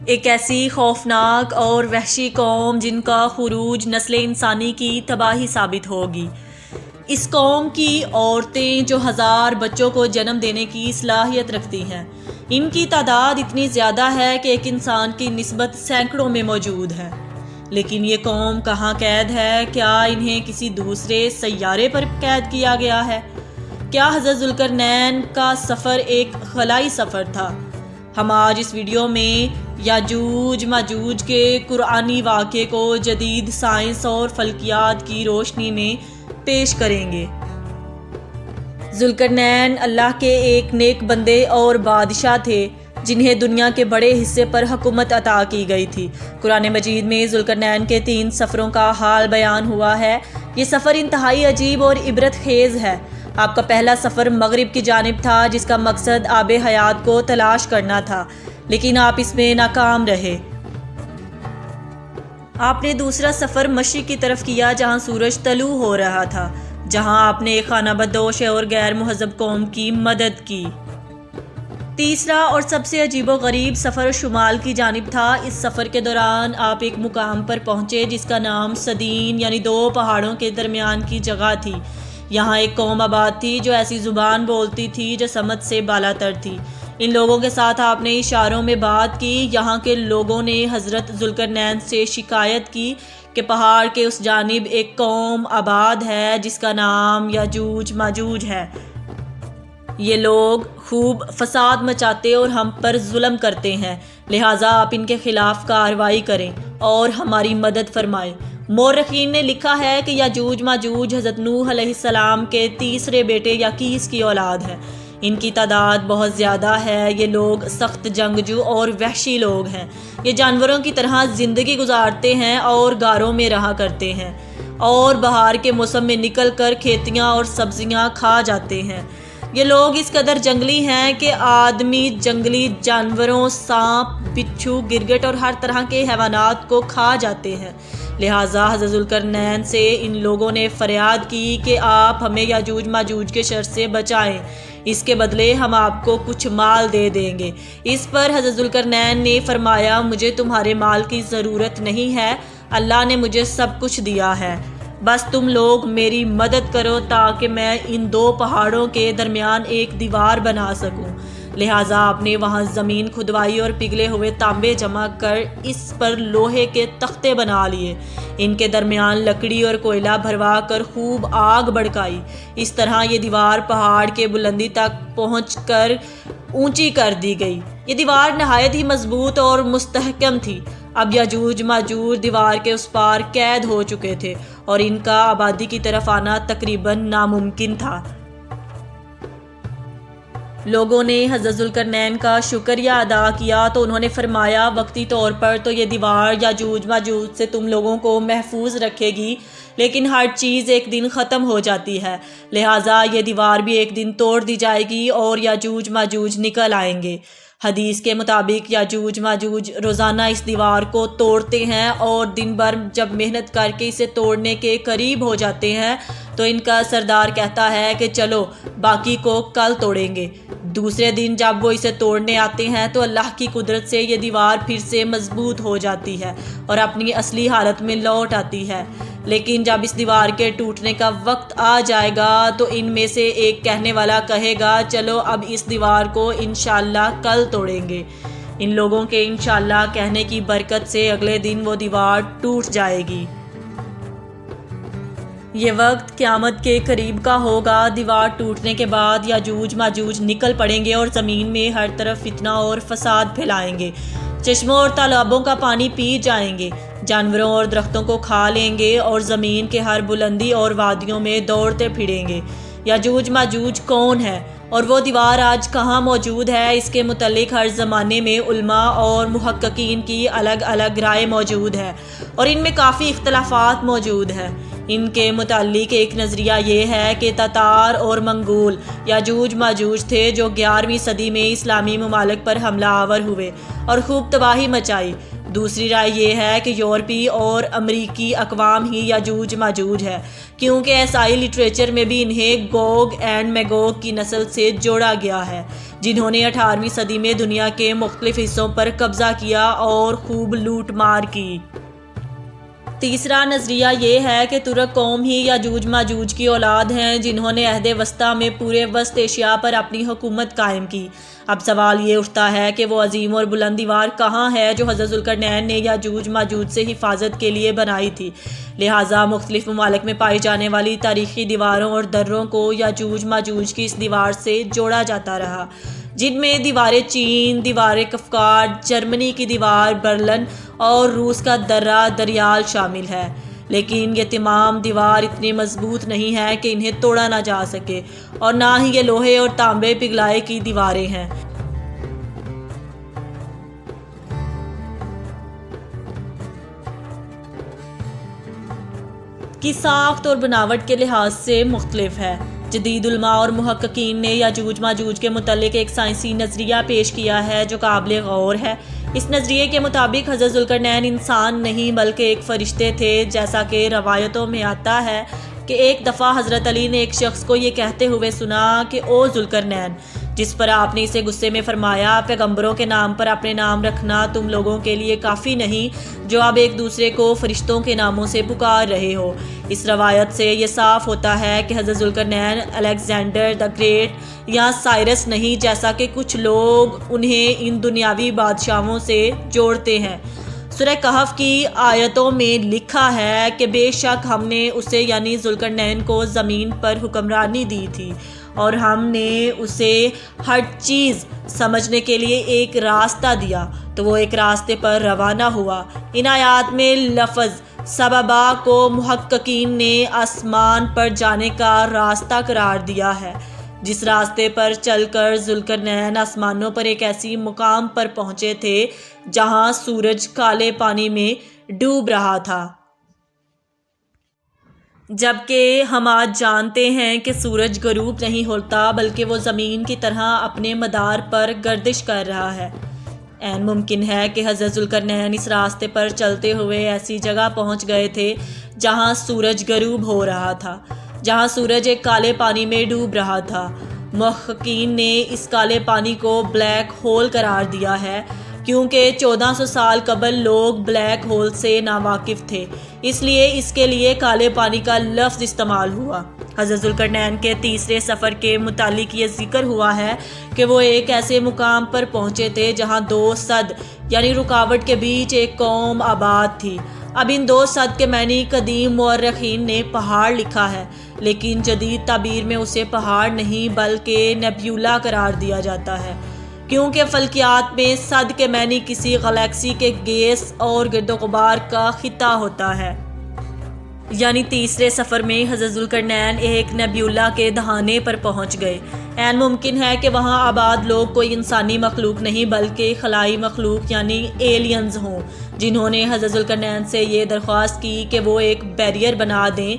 ایک ایسی خوفناک اور وحشی قوم جن کا خروج نسل انسانی کی تباہی ثابت ہوگی۔ اس قوم کی عورتیں جو 1000 بچوں کو جنم دینے کی صلاحیت رکھتی ہیں، ان کی تعداد اتنی زیادہ ہے کہ ایک انسان کی نسبت سینکڑوں میں موجود ہے۔ لیکن یہ قوم کہاں قید ہے؟ کیا انہیں کسی دوسرے سیارے پر قید کیا گیا ہے؟ کیا حضرت ذوالقرنین کا سفر ایک خلائی سفر تھا؟ ہم آج اس ویڈیو میں یاجوج ماجوج کے قرآنی واقعے کو جدید سائنس اور فلکیات کی روشنی میں پیش کریں گے۔ ذوالقرنین اللہ کے ایک نیک بندے اور بادشاہ تھے جنہیں دنیا کے بڑے حصے پر حکومت عطا کی گئی تھی۔ قرآن مجید میں ذوالقرنین کے 3 سفروں کا حال بیان ہوا ہے۔ یہ سفر انتہائی عجیب اور عبرت خیز ہے۔ آپ کا پہلا سفر مغرب کی جانب تھا جس کا مقصد آب حیات کو تلاش کرنا تھا، لیکن آپ اس میں ناکام رہے۔ آپ نے دوسرا سفر مشرق کی طرف کیا جہاں سورج طلوع ہو رہا تھا، جہاں آپ نے ایک خانہ بدوش اور غیر مہذب قوم کی مدد کی۔ تیسرا اور سب سے عجیب و غریب سفر شمال کی جانب تھا۔ اس سفر کے دوران آپ ایک مقام پر پہنچے جس کا نام صدین یعنی 2 پہاڑوں کے درمیان کی جگہ تھی۔ یہاں ایک قوم آباد تھی جو ایسی زبان بولتی تھی جو سمجھ سے بالا تر تھی۔ ان لوگوں کے ساتھ آپ نے اشاروں میں بات کی۔ یہاں کے لوگوں نے حضرت ذوالقرنین سے شکایت کی کہ پہاڑ کے اس جانب ایک قوم آباد ہے جس کا نام یاجوج ماجوج ہے۔ یہ لوگ خوب فساد مچاتے اور ہم پر ظلم کرتے ہیں، لہٰذا آپ ان کے خلاف کارروائی کریں اور ہماری مدد فرمائیں۔ مورخین نے لکھا ہے کہ یاجوج ماجوج حضرت نوح علیہ السلام کے تیسرے بیٹے یاکیس کی اولاد ہے۔ ان کی تعداد بہت زیادہ ہے۔ یہ لوگ سخت جنگجو اور وحشی لوگ ہیں۔ یہ جانوروں کی طرح زندگی گزارتے ہیں اور غاروں میں رہا کرتے ہیں اور بہار کے موسم میں نکل کر کھیتیاں اور سبزیاں کھا جاتے ہیں۔ یہ لوگ اس قدر جنگلی ہیں کہ آدمی، جنگلی جانوروں، سانپ، بچھو، گرگٹ اور ہر طرح کے حیوانات کو کھا جاتے ہیں۔ لہٰذا حضرت ذوالقرنین سے ان لوگوں نے فریاد کی کہ آپ ہمیں یاجوج ماجوج کے شر سے بچائیں، اس کے بدلے ہم آپ کو کچھ مال دے دیں گے۔ اس پر حضرت ذوالقرنین نے فرمایا، مجھے تمہارے مال کی ضرورت نہیں ہے، اللہ نے مجھے سب کچھ دیا ہے، بس تم لوگ میری مدد کرو تاکہ میں ان 2 پہاڑوں کے درمیان ایک دیوار بنا سکوں۔ لہٰذا آپ نے وہاں زمین کھدوائی اور پگھلے ہوئے تانبے جمع کر اس پر لوہے کے تختے بنا لیے۔ ان کے درمیان لکڑی اور کوئلہ بھروا کر خوب آگ بھڑکائی۔ اس طرح یہ دیوار پہاڑ کے بلندی تک پہنچ کر اونچی کر دی گئی۔ یہ دیوار نہایت ہی مضبوط اور مستحکم تھی۔ اب یاجوج ماجوج دیوار کے اس پار قید ہو چکے تھے اور ان کا آبادی کی طرف آنا تقریباً ناممکن تھا۔ لوگوں نے حضرت ذوالقرنین کا شکریہ ادا کیا تو انہوں نے فرمایا، وقتی طور پر تو یہ دیوار یاجوج ماجوج سے تم لوگوں کو محفوظ رکھے گی، لیکن ہر چیز ایک دن ختم ہو جاتی ہے، لہٰذا یہ دیوار بھی ایک دن توڑ دی جائے گی اور یاجوج ماجوج نکل آئیں گے۔ حدیث کے مطابق یاجوج ماجوج روزانہ اس دیوار کو توڑتے ہیں اور دن بھر جب محنت کر کے اسے توڑنے کے قریب ہو جاتے ہیں تو ان کا سردار کہتا ہے کہ چلو باقی کو کل توڑیں گے۔ دوسرے دن جب وہ اسے توڑنے آتے ہیں تو اللہ کی قدرت سے یہ دیوار پھر سے مضبوط ہو جاتی ہے اور اپنی اصلی حالت میں لوٹ آتی ہے۔ لیکن جب اس دیوار کے ٹوٹنے کا وقت آ جائے گا تو ان میں سے ایک کہنے والا کہے گا، چلو اب اس دیوار کو انشاءاللہ کل توڑیں گے۔ ان لوگوں کے انشاءاللہ کہنے کی برکت سے اگلے دن وہ دیوار ٹوٹ جائے گی۔ یہ وقت قیامت کے قریب کا ہوگا۔ دیوار ٹوٹنے کے بعد یاجوج ماجوج نکل پڑیں گے اور زمین میں ہر طرف فتنہ اور فساد پھیلائیں گے۔ چشموں اور تالابوں کا پانی پی جائیں گے، جانوروں اور درختوں کو کھا لیں گے اور زمین کے ہر بلندی اور وادیوں میں دوڑتے پھریں گے۔ یاجوج ماجوج کون ہے اور وہ دیوار آج کہاں موجود ہے، اس کے متعلق ہر زمانے میں علماء اور محققین کی الگ الگ رائے موجود ہے اور ان میں کافی اختلافات موجود ہیں۔ ان کے متعلق ایک نظریہ یہ ہے کہ تاتار اور منگول یاجوج ماجوج تھے جو 11ویں صدی میں اسلامی ممالک پر حملہ آور ہوئے اور خوب تباہی مچائی۔ دوسری رائے یہ ہے کہ یورپی اور امریکی اقوام ہی یاجوج ماجوج ہے، کیونکہ عیسائی لٹریچر میں بھی انہیں گوگ اینڈ میگوگ کی نسل سے جوڑا گیا ہے، جنہوں نے 18ویں صدی میں دنیا کے مختلف حصوں پر قبضہ کیا اور خوب لوٹ مار کی۔ تیسرا نظریہ یہ ہے کہ ترک قوم ہی یاجوج ماجوج کی اولاد ہیں، جنہوں نے عہد وسطیٰ میں پورے وسط ایشیا پر اپنی حکومت قائم کی۔ اب سوال یہ اٹھتا ہے کہ وہ عظیم اور بلند دیوار کہاں ہے جو حضرت ذوالقرنین نے یاجوج ماجوج سے حفاظت کے لیے بنائی تھی؟ لہٰذا مختلف ممالک میں پائی جانے والی تاریخی دیواروں اور دروں کو یاجوج ماجوج کی اس دیوار سے جوڑا جاتا رہا، جن میں دیوار چین، دیوار کفکاڈ، جرمنی کی دیوار برلن اور روس کا درہ دریال شامل ہے۔ لیکن یہ تمام دیوار اتنی مضبوط نہیں ہے کہ انہیں توڑا نہ جا سکے، اور نہ ہی یہ لوہے اور تانبے پگھلائے کی دیواریں ہیں۔ کی ساخت اور بناوٹ کے لحاظ سے مختلف ہے۔ جدید علماء اور محققین نے یاجوج ماجوج کے متعلق ایک سائنسی نظریہ پیش کیا ہے جو قابل غور ہے۔ اس نظریے کے مطابق حضرت ذوالقرنین انسان نہیں بلکہ ایک فرشتے تھے، جیسا کہ روایتوں میں آتا ہے کہ ایک دفعہ حضرت علی نے ایک شخص کو یہ کہتے ہوئے سنا کہ او ذوالقرنین، جس پر آپ نے اسے غصے میں فرمایا، پیغمبروں کے نام پر اپنے نام رکھنا تم لوگوں کے لیے کافی نہیں جو اب ایک دوسرے کو فرشتوں کے ناموں سے پکار رہے ہو۔ اس روایت سے یہ صاف ہوتا ہے کہ حضرت ذوالقرنین الیگزینڈر دی گریٹ یا سائرس نہیں، جیسا کہ کچھ لوگ انہیں ان دنیاوی بادشاہوں سے جوڑتے ہیں۔ سورہ کہف کی آیتوں میں لکھا ہے کہ بے شک ہم نے اسے یعنی ذوالقرنین کو زمین پر حکمرانی دی تھی، اور ہم نے اسے ہر چیز سمجھنے کے لیے ایک راستہ دیا، تو وہ ایک راستے پر روانہ ہوا۔ ان آیات میں لفظ سببا کو محققین نے آسمان پر جانے کا راستہ قرار دیا ہے، جس راستے پر چل کر ذوالقرنین آسمانوں پر ایک ایسی مقام پر پہنچے تھے جہاں سورج کالے پانی میں ڈوب رہا تھا۔ جبکہ ہم آج جانتے ہیں کہ سورج غروب نہیں ہوتا بلکہ وہ زمین کی طرح اپنے مدار پر گردش کر رہا ہے۔ عین ممکن ہے کہ حضرت ذوالقرنین اس راستے پر چلتے ہوئے ایسی جگہ پہنچ گئے تھے جہاں سورج غروب ہو رہا تھا، جہاں سورج ایک کالے پانی میں ڈوب رہا تھا۔ محققین نے اس کالے پانی کو بلیک ہول قرار دیا ہے، کیونکہ 1400 سال قبل لوگ بلیک ہول سے ناواقف تھے، اس لیے اس کے لیے کالے پانی کا لفظ استعمال ہوا۔ حضرت ذوالقرنین کے تیسرے سفر کے متعلق یہ ذکر ہوا ہے کہ وہ ایک ایسے مقام پر پہنچے تھے جہاں 2 سد یعنی رکاوٹ کے بیچ ایک قوم آباد تھی۔ اب ان 2 سد کے معنی قدیم مورخین نے پہاڑ لکھا ہے، لیکن جدید تعبیر میں اسے پہاڑ نہیں بلکہ نیبیولا قرار دیا جاتا ہے، کیونکہ فلکیات میں سد کے معنی کسی گلیکسی کے گیس اور گرد و غبار کا خطہ ہوتا ہے۔ یعنی تیسرے سفر میں حضرت ذوالقرنین ایک نیبیولا کے دہانے پر پہنچ گئے۔ عین ممکن ہے کہ وہاں آباد لوگ کوئی انسانی مخلوق نہیں بلکہ خلائی مخلوق یعنی ایلینز ہوں، جنہوں نے حضرت ذوالقرنین سے یہ درخواست کی کہ وہ ایک بیریئر بنا دیں۔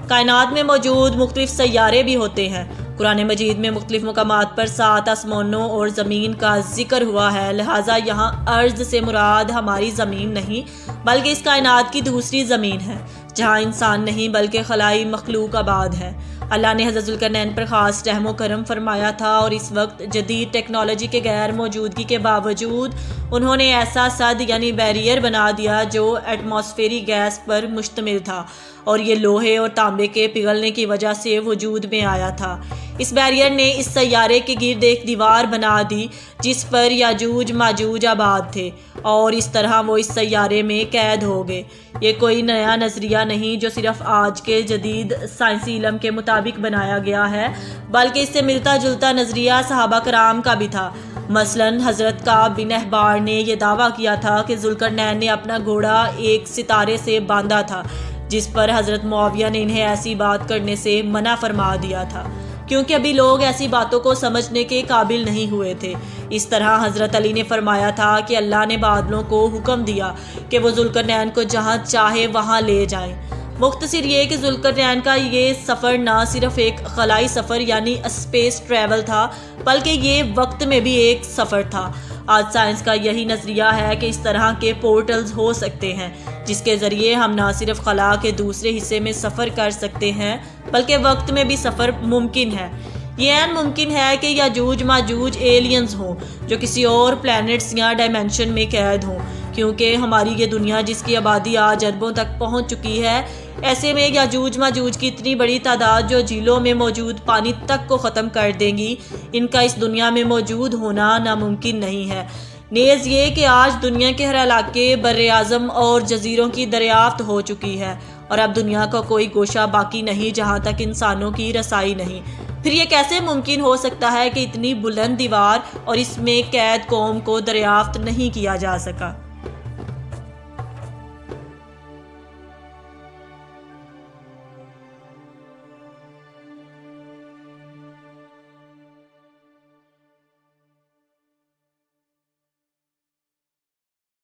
کائنات میں موجود مختلف سیارے بھی ہوتے ہیں۔ قرآن مجید میں مختلف مقامات پر 7 آسمانوں اور زمین کا ذکر ہوا ہے، لہٰذا یہاں ارض سے مراد ہماری زمین نہیں بلکہ اس کائنات کی دوسری زمین ہے، جہاں انسان نہیں بلکہ خلائی مخلوق آباد ہے۔ اللہ نے حضرت ذوالقرنین پر خاص رحم و کرم فرمایا تھا، اور اس وقت جدید ٹیکنالوجی کے غیر موجودگی کے باوجود انہوں نے ایسا سد یعنی بیریئر بنا دیا جو ایٹماسفیری گیس پر مشتمل تھا، اور یہ لوہے اور تانبے کے پگھلنے کی وجہ سے وجود میں آیا تھا۔ اس بیریئر نے اس سیارے کے گرد ایک دیوار بنا دی جس پر یاجوج ماجوج آباد تھے، اور اس طرح وہ اس سیارے میں قید ہو گئے۔ یہ کوئی نیا نظریہ نہیں جو صرف آج کے جدید سائنسی علم کے مطابق بنایا گیا ہے، بلکہ اس سے ملتا جلتا نظریہ صحابہ کرام کا بھی تھا۔ مثلاً حضرت کعب بن احبار نے یہ دعویٰ کیا تھا کہ ذوالقرنین نے اپنا گھوڑا ایک ستارے سے باندھا تھا، جس پر حضرت معاویہ نے انہیں ایسی بات کرنے سے منع فرما دیا تھا، کیونکہ ابھی لوگ ایسی باتوں کو سمجھنے کے قابل نہیں ہوئے تھے۔ اس طرح حضرت علی نے فرمایا تھا کہ اللہ نے بادلوں کو حکم دیا کہ وہ ذوالقرنین کو جہاں چاہے وہاں لے جائیں۔ مختصر یہ کہ ذوالقرنین کا یہ سفر نہ صرف ایک خلائی سفر یعنی اسپیس ٹریول تھا، بلکہ یہ وقت میں بھی ایک سفر تھا، آج سائنس کا یہی نظریہ ہے کہ اس طرح کے پورٹلز ہو سکتے ہیں جس کے ذریعے ہم نہ صرف خلا کے دوسرے حصے میں سفر کر سکتے ہیں بلکہ وقت میں بھی سفر ممکن ہے۔ یہ عین ممکن ہے کہ یاجوج ماجوج ایلینز ہوں جو کسی اور پلینٹس یا ڈائمینشن میں قید ہوں، کیونکہ ہماری یہ دنیا جس کی آبادی آج اربوں تک پہنچ چکی ہے، ایسے میں یاجوج ماجوج کی اتنی بڑی تعداد جو جھیلوں میں موجود پانی تک کو ختم کر دیں گی، ان کا اس دنیا میں موجود ہونا ناممکن نہیں ہے۔ نیز یہ کہ آج دنیا کے ہر علاقے، بر اعظم اور جزیروں کی دریافت ہو چکی ہے اور اب دنیا کا کوئی گوشہ باقی نہیں جہاں تک انسانوں کی رسائی نہیں۔ پھر یہ کیسے ممکن ہو سکتا ہے کہ اتنی بلند دیوار اور اس میں قید قوم کو دریافت نہیں کیا جا سکا؟